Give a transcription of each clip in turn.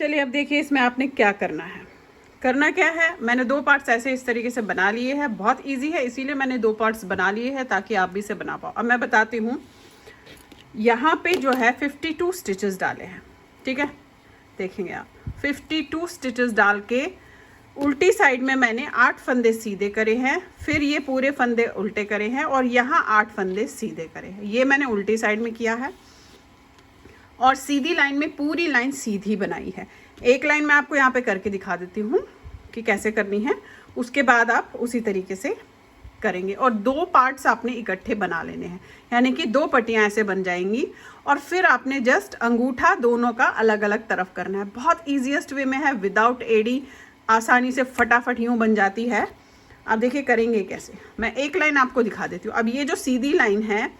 चलिए अब देखिए इसमें आपने क्या करना है। करना क्या है, मैंने 2 पार्ट्स ऐसे इस तरीके से बना लिए हैं। बहुत इजी है, इसीलिए मैंने 2 पार्ट्स बना लिए हैं ताकि आप भी इसे बना पाओ। अब मैं बताती हूँ, यहाँ पे जो है 52 स्टिचेस डाले हैं, ठीक है। देखेंगे आप 52 स्टिचेस डाल के उल्टी साइड में मैंने 8 फंदे सीधे करे हैं, फिर ये पूरे फंदे उल्टे करे हैं और यहाँ 8 फंदे सीधे करे हैं। ये मैंने उल्टी साइड में किया है और सीधी लाइन में पूरी लाइन सीधी बनाई है। एक लाइन मैं आपको यहाँ पे करके दिखा देती हूँ कि कैसे करनी है, उसके बाद आप उसी तरीके से करेंगे। और 2 पार्ट्स आपने इकट्ठे बना लेने हैं, यानी कि 2 पट्टियाँ ऐसे बन जाएंगी और फिर आपने जस्ट अंगूठा दोनों का अलग अलग तरफ करना है। बहुत ईजीएस्ट वे में है, विदाउट एडी आसानी से फटाफट यूँ बन जाती है। अब देखिए करेंगे कैसे, मैं एक लाइन आपको दिखा देती हूँ। अब ये जो सीधी लाइन है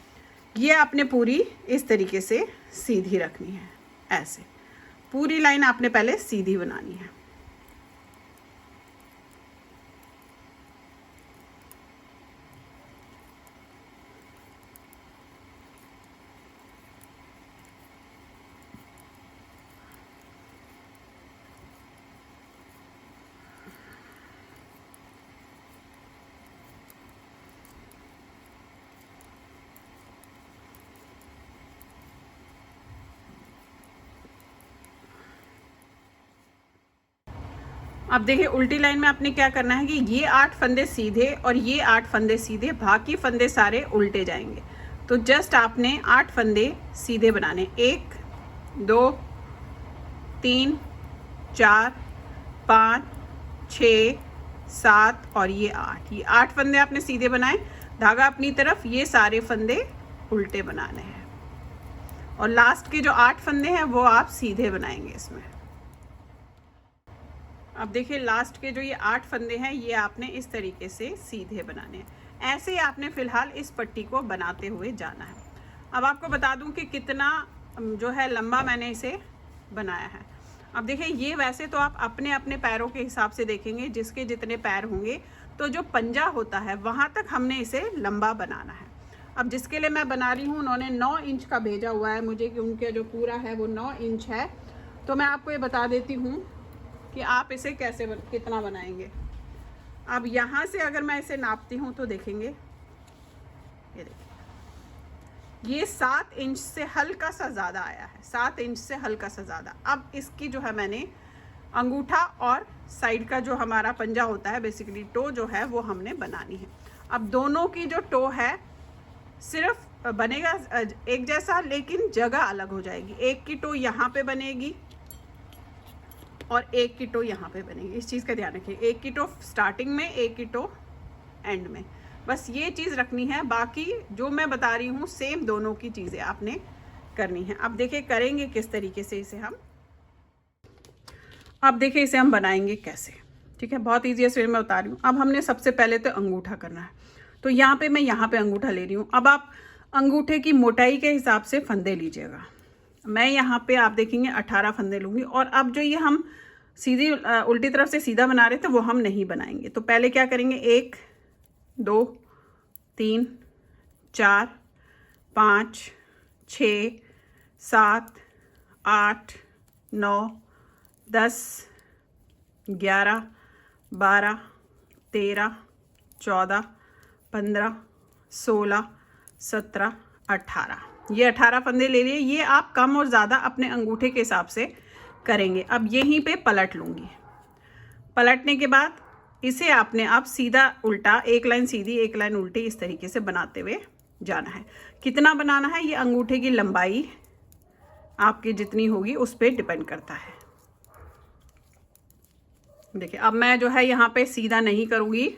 ये आपने पूरी इस तरीके से सीधी रखनी है, ऐसे पूरी लाइन आपने पहले सीधी बनानी है। अब देखिए उल्टी लाइन में आपने क्या करना है कि ये 8 फंदे सीधे और ये 8 फंदे सीधे, बाकी फंदे सारे उल्टे जाएंगे। तो जस्ट आपने 8 फंदे सीधे बनाने, 1 2 3 4 5 6 7 और ये 8, ये 8 फंदे आपने सीधे बनाए, धागा अपनी तरफ, ये सारे फंदे उल्टे बनाने हैं और लास्ट के जो 8 फंदे हैं वो आप सीधे बनाएंगे इसमें। अब देखिए लास्ट के जो ये 8 फंदे हैं ये आपने इस तरीके से सीधे बनाने हैं। ऐसे ही आपने फ़िलहाल इस पट्टी को बनाते हुए जाना है। अब आपको बता दूं कि कितना जो है लंबा मैंने इसे बनाया है। अब देखिए ये वैसे तो आप अपने अपने पैरों के हिसाब से देखेंगे, जिसके जितने पैर होंगे, तो जो पंजा होता है वहाँ तक हमने इसे लंबा बनाना है। अब जिसके लिए मैं बना रही हूँ उन्होंने 9 इंच का भेजा हुआ है मुझे कि उनके जो पूरा है वो 9 इंच है। तो मैं आपको ये बता देती हूँ कि आप इसे कैसे कितना बनाएंगे। अब यहाँ से अगर मैं इसे नापती हूँ तो देखेंगे, ये देखिए ये 7 इंच से हल्का सा ज़्यादा आया है, 7 इंच से हल्का सा ज़्यादा। अब इसकी जो है मैंने अंगूठा और साइड का जो हमारा पंजा होता है, बेसिकली टो जो है वो हमने बनानी है। अब दोनों की जो टो है सिर्फ बनेगा एक जैसा, लेकिन जगह अलग हो जाएगी। एक की टो यहाँ पे बनेगी और एक की टो यहाँ पे बनेगी। इस चीज़ का ध्यान रखिए, एक की टो स्टार्टिंग में, एक की टो एंड में, बस ये चीज़ रखनी है। बाकी जो मैं बता रही हूँ सेम दोनों की चीज़ें आपने करनी है। अब देखिए करेंगे किस तरीके से इसे हम, अब देखिए इसे हम बनाएंगे कैसे, ठीक है। बहुत ईजी है, मैं बता रही हूँ। अब हमने सबसे पहले तो अंगूठा करना है, तो यहाँ पे मैं यहाँ पे अंगूठा ले रही हूँ। अब आप अंगूठे की मोटाई के हिसाब से फंदे लीजिएगा। मैं यहाँ पे आप देखेंगे 18 फंदे लूँगी। और अब जो ये हम सीधी उल्टी तरफ से सीधा बना रहे थे वो हम नहीं बनाएंगे। तो पहले क्या करेंगे, 1 2 3 4 5 6 7 8 9 10 11 12 13 14 15 16 17 18, ये 18 फंदे ले लिए। ये आप कम और ज़्यादा अपने अंगूठे के हिसाब से करेंगे। अब यहीं पे पलट लूँगी। पलटने के बाद इसे आपने आप सीधा उल्टा, एक लाइन सीधी एक लाइन उल्टी, इस तरीके से बनाते हुए जाना है। कितना बनाना है, ये अंगूठे की लंबाई आपकी जितनी होगी उस पर डिपेंड करता है। देखिए अब मैं जो है यहाँ पे सीधा नहीं करूँगी,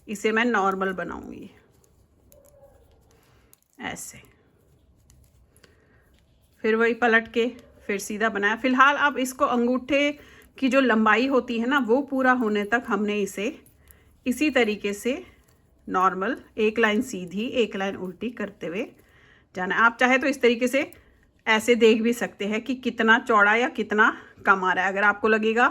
इसे मैं नॉर्मल बनाऊँगी ऐसे, फिर वही पलट के फिर सीधा बनाया। फिलहाल अब इसको अंगूठे की जो लंबाई होती है ना वो पूरा होने तक हमने इसे इसी तरीके से नॉर्मल, एक लाइन सीधी एक लाइन उल्टी करते हुए जाना है। आप चाहे तो इस तरीके से ऐसे देख भी सकते हैं कि कितना चौड़ा या कितना कम आ रहा है। अगर आपको लगेगा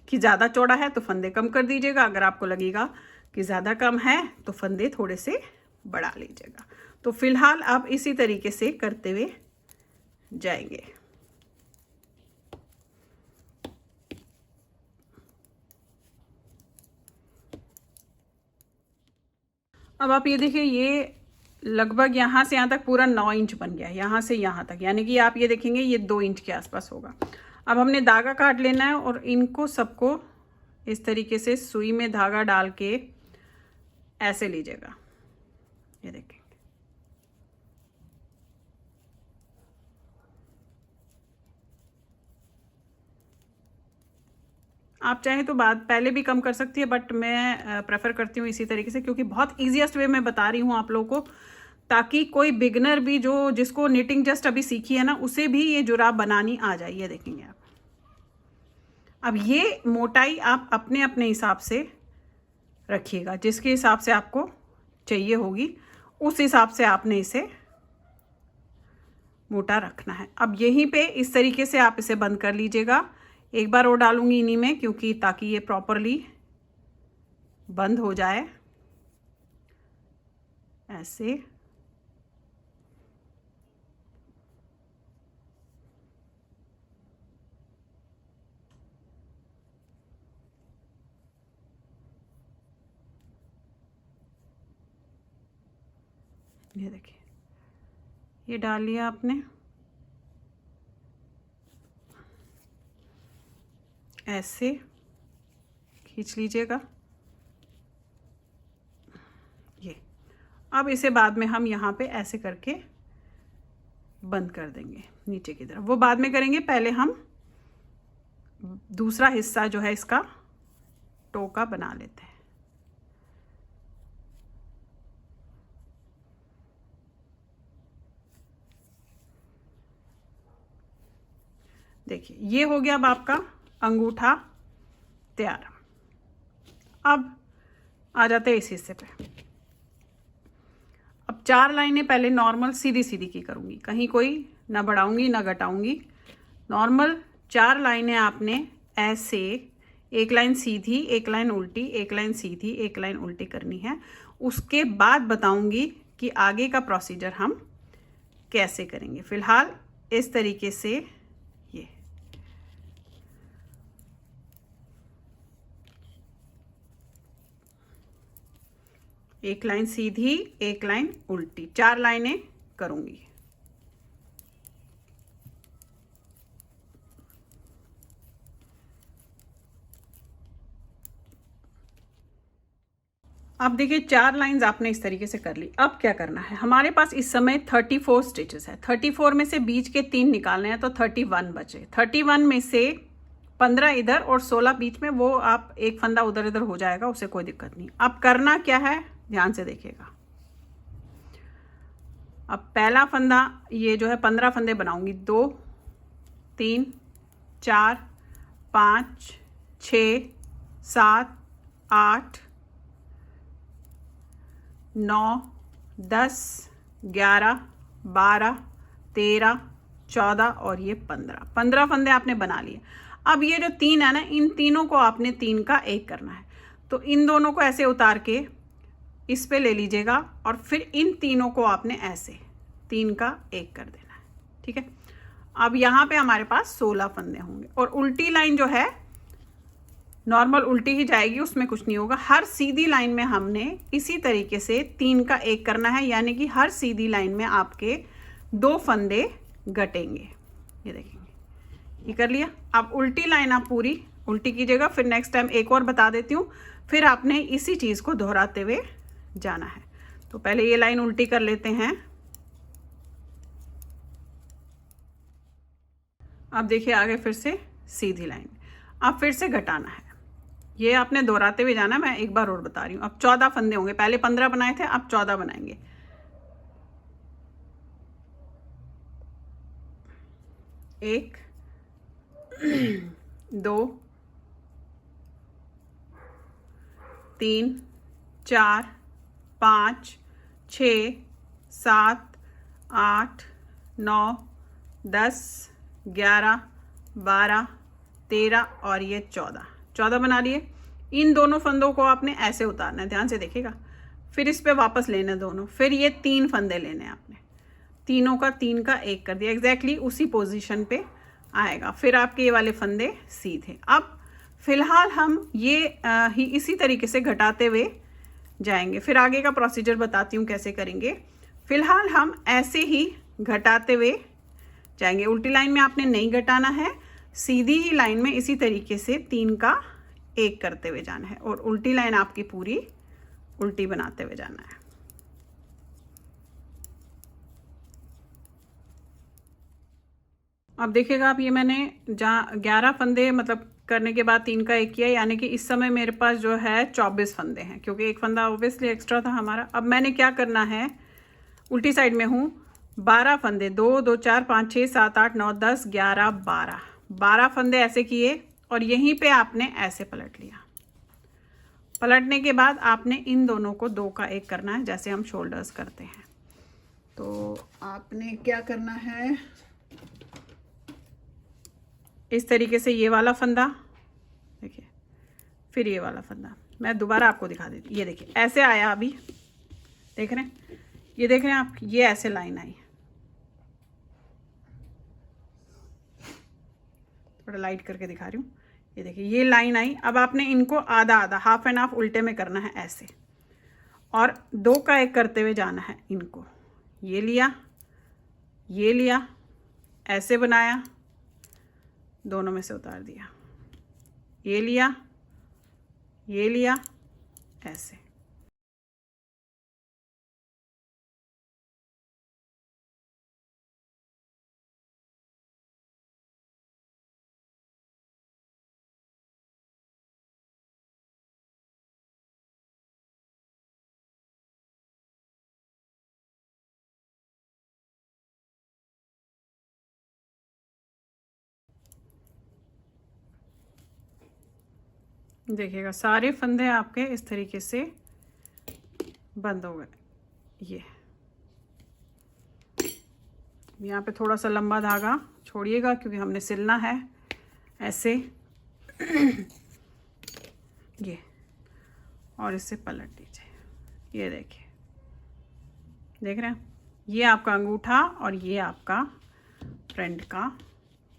कि ज़्यादा चौड़ा है तो फंदे कम कर दीजिएगा, अगर आपको लगेगा कि ज़्यादा कम है तो फंदे थोड़े से बढ़ा लीजिएगा। तो फिलहाल आप इसी तरीके से करते हुए जाएंगे। अब आप ये देखिए, ये लगभग यहाँ से यहाँ तक पूरा 9 इंच बन गया है, यहाँ से यहाँ तक, यानी कि आप ये देखेंगे ये 2 इंच के आसपास होगा। अब हमने धागा काट लेना है और इनको सबको इस तरीके से सुई में धागा डाल के ऐसे लीजिएगा, ये देखिए। आप चाहें तो पहले भी कम कर सकती है, बट मैं प्रेफर करती हूँ इसी तरीके से, क्योंकि बहुत ईजीएस्ट वे में बता रही हूँ आप लोगों को, ताकि कोई बिगनर भी जो जिसको निटिंग जस्ट अभी सीखी है ना, उसे भी ये जुराब बनानी आ जाए। ये देखेंगे आप। अब ये मोटाई आप अपने अपने हिसाब से रखिएगा, जिसके हिसाब से आपको चाहिए होगी उस हिसाब से आपने इसे मोटा रखना है। अब यहीं पे इस तरीके से आप इसे बंद कर लीजिएगा। एक बार और डालूंगी इन्हीं में, क्योंकि ताकि ये प्रॉपरली बंद हो जाए ऐसे। ये देखिए, ये डाल लिया आपने, ऐसे खींच लीजिएगा ये। अब इसे बाद में हम यहाँ पे ऐसे करके बंद कर देंगे नीचे की तरफ, वो बाद में करेंगे। पहले हम दूसरा हिस्सा जो है इसका टोका बना लेते हैं। देखिए, ये हो गया अब आपका अंगूठा तैयार। अब आ जाते हैं इस हिस्से पे। अब 4 लाइनें पहले नॉर्मल सीधी सीधी की करूँगी, कहीं कोई ना बढ़ाऊँगी ना घटाऊँगी। नॉर्मल 4 लाइनें आपने ऐसे, एक लाइन सीधी, एक लाइन उल्टी, एक लाइन सीधी, एक लाइन उल्टी करनी है। उसके बाद बताऊँगी कि आगे का प्रोसीजर हम कैसे करेंगे। फ़िलहाल इस तरीके से ये एक लाइन सीधी, एक लाइन उल्टी, 4 लाइनें करूँगी। अब देखिए, 4 लाइंस आपने इस तरीके से कर ली। अब क्या करना है, हमारे पास इस समय 34 स्टिचेस है। 34 में से बीच के 3 निकालने हैं, तो 31 बचे। 31 में से 15 इधर और 16 बीच में, वो आप एक फंदा उधर इधर हो जाएगा, उसे कोई दिक्कत नहीं। अब करना क्या है, ध्यान से देखिएगा। अब पहला फंदा ये जो है 15 फंदे बनाऊंगी। 2 3 4 5 6 7 8 9 10 11 12 13 14 और ये 15 फंदे आपने बना लिए। अब ये जो 3 है ना, इन तीनों को आपने 3 का 1 करना है। तो इन दोनों को ऐसे उतार के इस पे ले लीजिएगा और फिर इन तीनों को आपने ऐसे 3 का 1 कर देना है। ठीक है, अब यहाँ पे हमारे पास 16 फंदे होंगे। और उल्टी लाइन जो है नॉर्मल उल्टी ही जाएगी, उसमें कुछ नहीं होगा। हर सीधी लाइन में हमने इसी तरीके से 3 का 1 करना है, यानी कि हर सीधी लाइन में आपके 2 फंदे घटेंगे। ये देखेंगे, ये कर लिया। अब उल्टी लाइन आप पूरी उल्टी कीजिएगा। फिर नेक्स्ट टाइम एक और बता देती हूँ, फिर आपने इसी चीज़ को दोहराते हुए जाना है। तो पहले ये लाइन उल्टी कर लेते हैं। अब देखिए, आगे फिर से सीधी लाइन, अब फिर से घटाना है। ये आपने दोहराते हुए जाना है। मैं एक बार और बता रही हूँ। अब 14 फंदे होंगे, पहले 15 बनाए थे, अब 14 बनाएंगे। 1 2 3 4 5 6 7 8 9 10 11 12 13 और ये 14 बना लिए। इन दोनों फंदों को आपने ऐसे उतारना है, ध्यान से देखिएगा। फिर इस पे वापस लेने दोनों, फिर ये 3 फंदे लेने हैं आपने। तीनों का 3 का 1 कर दिया, एग्जैक्टली उसी पोजीशन पे आएगा। फिर आपके ये वाले फंदे सीधे। अब फिलहाल हम ये ही इसी तरीके से घटाते हुए जाएंगे। फिर आगे का प्रोसीजर बताती हूँ कैसे करेंगे। फिलहाल हम ऐसे ही घटाते हुए जाएंगे। उल्टी लाइन में आपने नहीं घटाना है, सीधी ही लाइन में इसी तरीके से 3 का 1 करते हुए जाना है और उल्टी लाइन आपकी पूरी उल्टी बनाते हुए जाना है। अब देखिएगा आप, ये मैंने जहाँ 11 फंदे मतलब करने के बाद 3 का 1 किया, यानी कि इस समय मेरे पास जो है 24 फंदे हैं, क्योंकि एक फंदा ऑब्वियसली एक्स्ट्रा था हमारा। अब मैंने क्या करना है, उल्टी साइड में हूँ, 12 फंदे, 2 2 4 5 6 7 8 9 10 11 12 फंदे ऐसे किए और यहीं पे आपने ऐसे पलट लिया। पलटने के बाद आपने इन दोनों को 2 का 1 करना है, जैसे हम शोल्डर्स करते हैं। तो आपने क्या करना है, इस तरीके से ये वाला फंदा देखिए, फिर ये वाला फंदा, मैं दोबारा आपको दिखा देती हूँ। ये देखिए ऐसे आया, अभी देख रहे हैं, ये देख रहे हैं आप, ये ऐसे लाइन आई, थोड़ा लाइट करके दिखा रही हूँ। ये देखिए ये लाइन आई। अब आपने इनको आधा आधा, हाफ एंड हाफ उल्टे में करना है ऐसे, और 2 का 1 करते हुए जाना है इनको। ये लिया, ये लिया, ऐसे बनाया, दोनों में से उतार दिया, ये लिया, ये लिया, ऐसे। देखिएगा सारे फंदे आपके इस तरीके से बंद हो गए। ये यहाँ पे थोड़ा सा लंबा धागा छोड़िएगा, क्योंकि हमने सिलना है ऐसे ये, और इससे पलट दीजिए। ये देखिए, देख रहे हैं, ये आपका अंगूठा और ये आपका फ्रंट का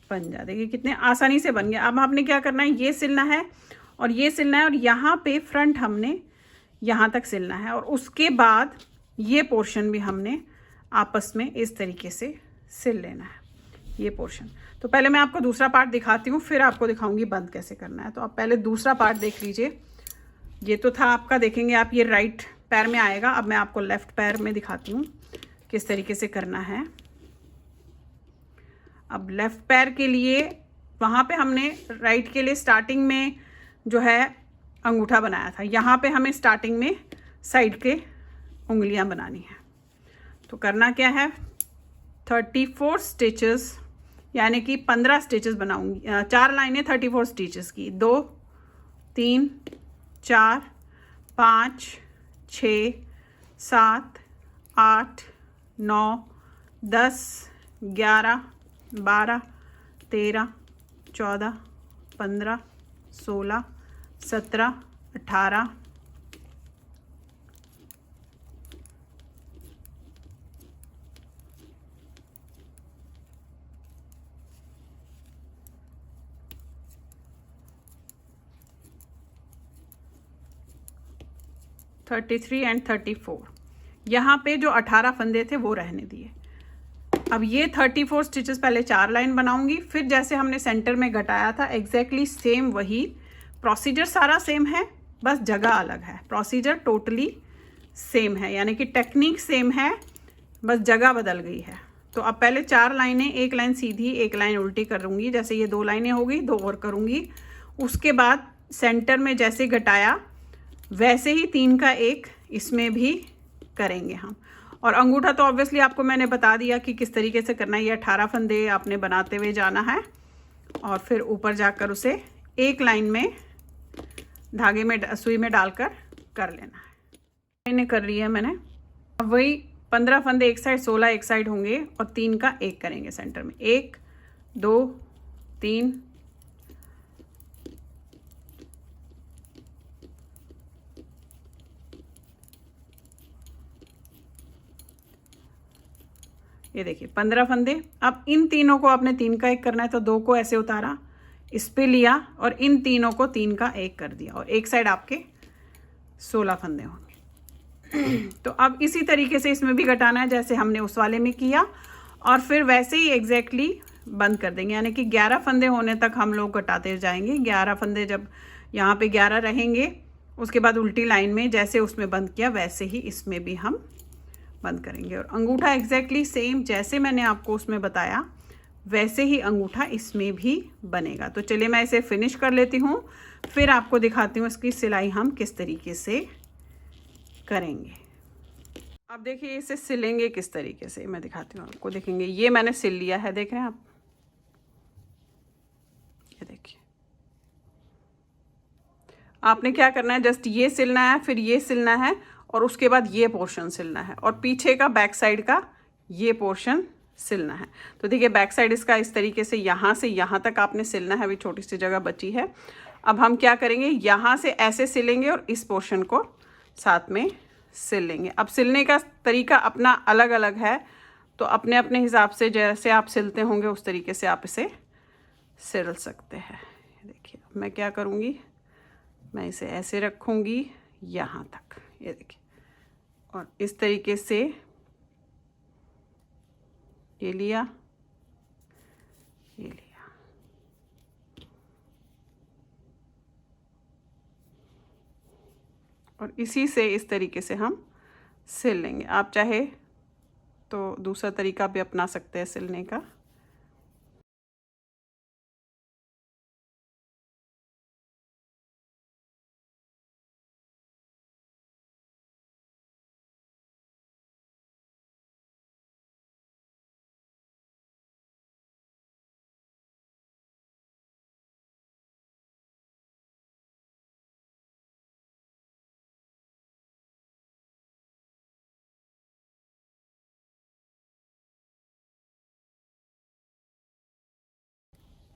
पंजा। देखिए कितने आसानी से बन गया। अब आपने क्या करना है, ये सिलना है और ये सिलना है, और यहाँ पे फ्रंट हमने यहाँ तक सिलना है, और उसके बाद ये पोर्शन भी हमने आपस में इस तरीके से सिल लेना है, ये पोर्शन। तो पहले मैं आपको दूसरा पार्ट दिखाती हूँ, फिर आपको दिखाऊंगी बंद कैसे करना है। तो आप पहले दूसरा पार्ट देख लीजिए। ये तो था आपका, देखेंगे आप, ये राइट पैर में आएगा। अब मैं आपको लेफ्ट पैर में दिखाती हूँ किस तरीके से करना है। अब लेफ्ट पैर के लिए वहाँ पे हमने राइट के लिए स्टार्टिंग में जो है अंगूठा बनाया था, यहाँ पे हमें स्टार्टिंग में साइड के उंगलियां बनानी है। तो करना क्या है, 34 स्टिचेस, यानी कि 15 स्टिचेस बनाऊंगी। 4 लाइनें 34 स्टिचेस की, 2 3 4 5 6 7 8 9 10 11 12 13 14 15 16 17 18 33 एंड 34। यहाँ पे जो 18 फंदे थे वो रहने दिए। अब ये 34 स्टिचेस पहले 4 लाइन बनाऊंगी, फिर जैसे हमने सेंटर में घटाया था एग्जैक्टली सेम वही प्रोसीजर, सारा सेम है, बस जगह अलग है। प्रोसीजर टोटली सेम है, यानी कि टेक्निक सेम है, बस जगह बदल गई है। तो अब पहले 4 लाइनें, 1 लाइन सीधी 1 लाइन उल्टी करूँगी, जैसे ये 2 लाइनें हो गई, 2 और करूँगी। उसके बाद सेंटर में जैसे घटाया वैसे ही 3 का 1 इसमें भी करेंगे हम। और अंगूठा तो ऑब्वियसली आपको मैंने बता दिया कि किस तरीके से करना है। ये 18 फंदे आपने बनाते हुए जाना है और फिर ऊपर जाकर उसे 1 लाइन में धागे में सुई में डालकर कर लेना है। मैंने कर लिया है मैंने। अब वही 15 फंदे एक साइड, 16 एक साइड होंगे और 3 का 1 करेंगे सेंटर में। 1 2 3 ये देखिए 15 फंदे। अब इन तीनों को आपने 3 का 1 करना है, तो 2 को ऐसे उतारा, इस पे लिया और इन तीनों को 3 का 1 कर दिया और एक साइड आपके 16 फंदे होंगे। तो अब इसी तरीके से इसमें भी कटाना है जैसे हमने उस वाले में किया, और फिर वैसे ही एग्जैक्टली बंद कर देंगे, यानी कि 11 फंदे होने तक हम लोग कटाते जाएंगे। 11 फंदे जब यहाँ पे 11 रहेंगे, उसके बाद उल्टी लाइन में जैसे उसमें बंद किया वैसे ही इसमें भी हम बंद करेंगे। और अंगूठा एग्जैक्टली सेम जैसे मैंने आपको उसमें बताया वैसे ही अंगूठा इसमें भी बनेगा। तो चलिए मैं इसे फिनिश कर लेती हूँ, फिर आपको दिखाती हूँ इसकी सिलाई हम किस तरीके से करेंगे। अब देखिए इसे सिलेंगे किस तरीके से, मैं दिखाती हूँ आपको। देखेंगे ये मैंने सिल लिया है, देख रहे हैं आप, ये देखिए। आपने क्या करना है, जस्ट ये सिलना है, फिर ये सिलना है, और उसके बाद ये पोर्शन सिलना है, और पीछे का बैक साइड का ये पोर्शन सिलना है। तो देखिए बैक साइड इसका इस तरीके से यहाँ तक आपने सिलना है, अभी छोटी सी जगह बची है। अब हम क्या करेंगे, यहाँ से ऐसे सिलेंगे और इस पोर्शन को साथ में सिल लेंगे। अब सिलने का तरीका अपना अलग अलग है, तो अपने अपने हिसाब से जैसे आप सिलते होंगे उस तरीके से आप इसे सिल सकते हैं। देखिए मैं क्या करूँगी, मैं इसे ऐसे रखूँगी यहाँ तक, ये देखिए, और इस तरीके से ये लिया, ये लिया, और इसी से इस तरीके से हम सिल लेंगे। आप चाहे तो दूसरा तरीका भी अपना सकते हैं सिलने का।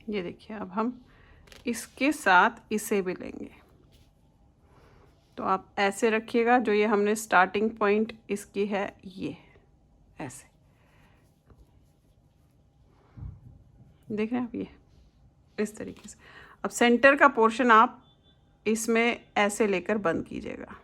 ये देखिए अब हम इसके साथ इसे भी लेंगे। तो आप ऐसे रखिएगा, जो ये हमने स्टार्टिंग पॉइंट इसकी है ये ऐसे, देख रहे हैं आप, ये इस तरीके से। अब सेंटर का पोर्शन आप इसमें ऐसे लेकर बंद कीजिएगा।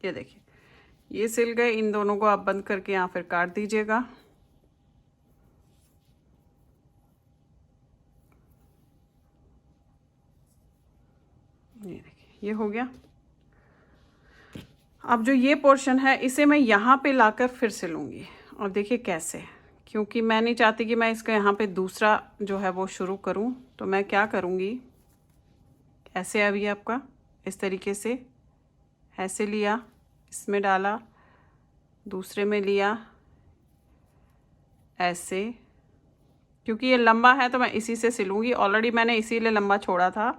ये देखिए ये सिल गए, इन दोनों को आप बंद करके यहाँ फिर काट दीजिएगा। ये देखिए ये हो गया। अब जो ये पोर्शन है इसे मैं यहाँ पे लाकर फिर सिलूँगी, और देखिए कैसे, क्योंकि मैं नहीं चाहती कि मैं इसका यहाँ पे दूसरा जो है वो शुरू करूँ। तो मैं क्या करूँगी, ऐसे अभी आपका इस तरीके से ऐसे लिया, इसमें डाला, दूसरे में लिया ऐसे, क्योंकि ये लंबा है तो मैं इसी से सिलूँगी। ऑलरेडी मैंने इसीलिए लंबा छोड़ा था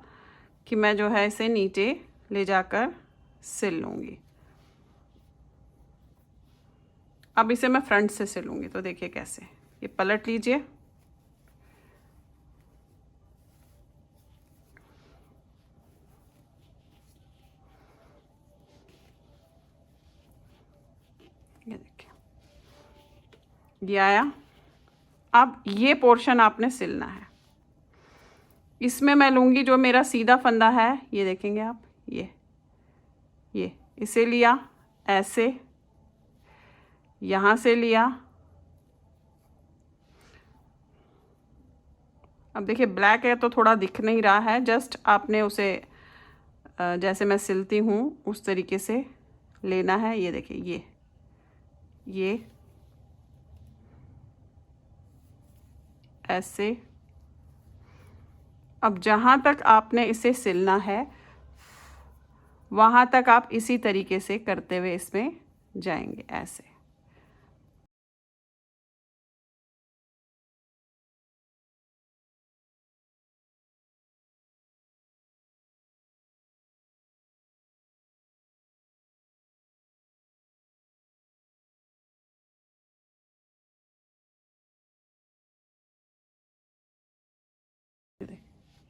कि मैं जो है इसे नीचे ले जाकर सिल लूँगी। अब इसे मैं फ्रंट से सिलूँगी। तो देखिए कैसे, ये पलट लीजिए, ये देखिए ये आया। अब ये पोर्शन आपने सिलना है। इसमें मैं लूँगी जो मेरा सीधा फंदा है, ये देखेंगे आप, ये इसे लिया ऐसे, यहाँ से लिया। अब देखिए ब्लैक है तो थोड़ा दिख नहीं रहा है, जस्ट आपने उसे जैसे मैं सिलती हूँ उस तरीके से लेना है। ये देखिए ये ऐसे। अब जहाँ तक आपने इसे सिलना है वहाँ तक आप इसी तरीके से करते हुए इसमें जाएंगे ऐसे।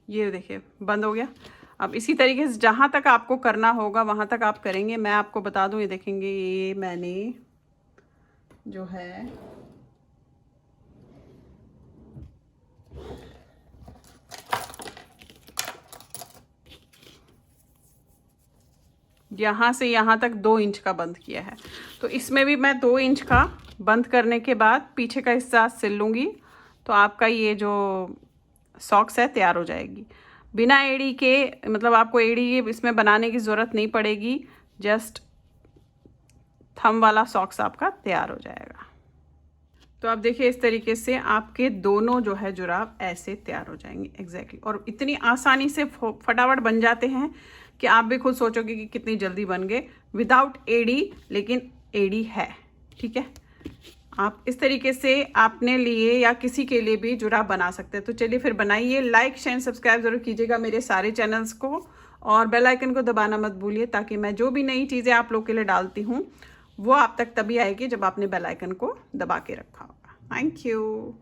ये देखिए बंद हो गया। अब इसी तरीके से जहाँ तक आपको करना होगा वहाँ तक आप करेंगे। मैं आपको बता दूँ, ये देखेंगे ये मैंने जो है यहाँ से यहाँ तक 2 इंच का बंद किया है। तो इसमें भी मैं 2 इंच का बंद करने के बाद पीछे का हिस्सा सिल लूँगी, तो आपका ये जो सॉक्स है तैयार हो जाएगी। बिना एड़ी के, मतलब आपको एड़ी इसमें बनाने की ज़रूरत नहीं पड़ेगी, जस्ट थंब वाला सॉक्स आपका तैयार हो जाएगा। तो आप देखिए इस तरीके से आपके दोनों जो है जुराब ऐसे तैयार हो जाएंगे एग्जैक्टली। और इतनी आसानी से फटाफट बन जाते हैं कि आप भी खुद सोचोगे कि कितनी जल्दी बन गए, विदाउट एड़ी, लेकिन एड़ी है। ठीक है, आप इस तरीके से अपने लिए या किसी के लिए भी जुराब बना सकते हैं। तो चलिए फिर बनाइए। लाइक शेयर सब्सक्राइब जरूर कीजिएगा मेरे सारे चैनल्स को, और बेल आइकन को दबाना मत भूलिए, ताकि मैं जो भी नई चीज़ें आप लोग के लिए डालती हूँ वो आप तक तभी आएगी जब आपने बेल आइकन को दबा के रखा होगा। Thank you.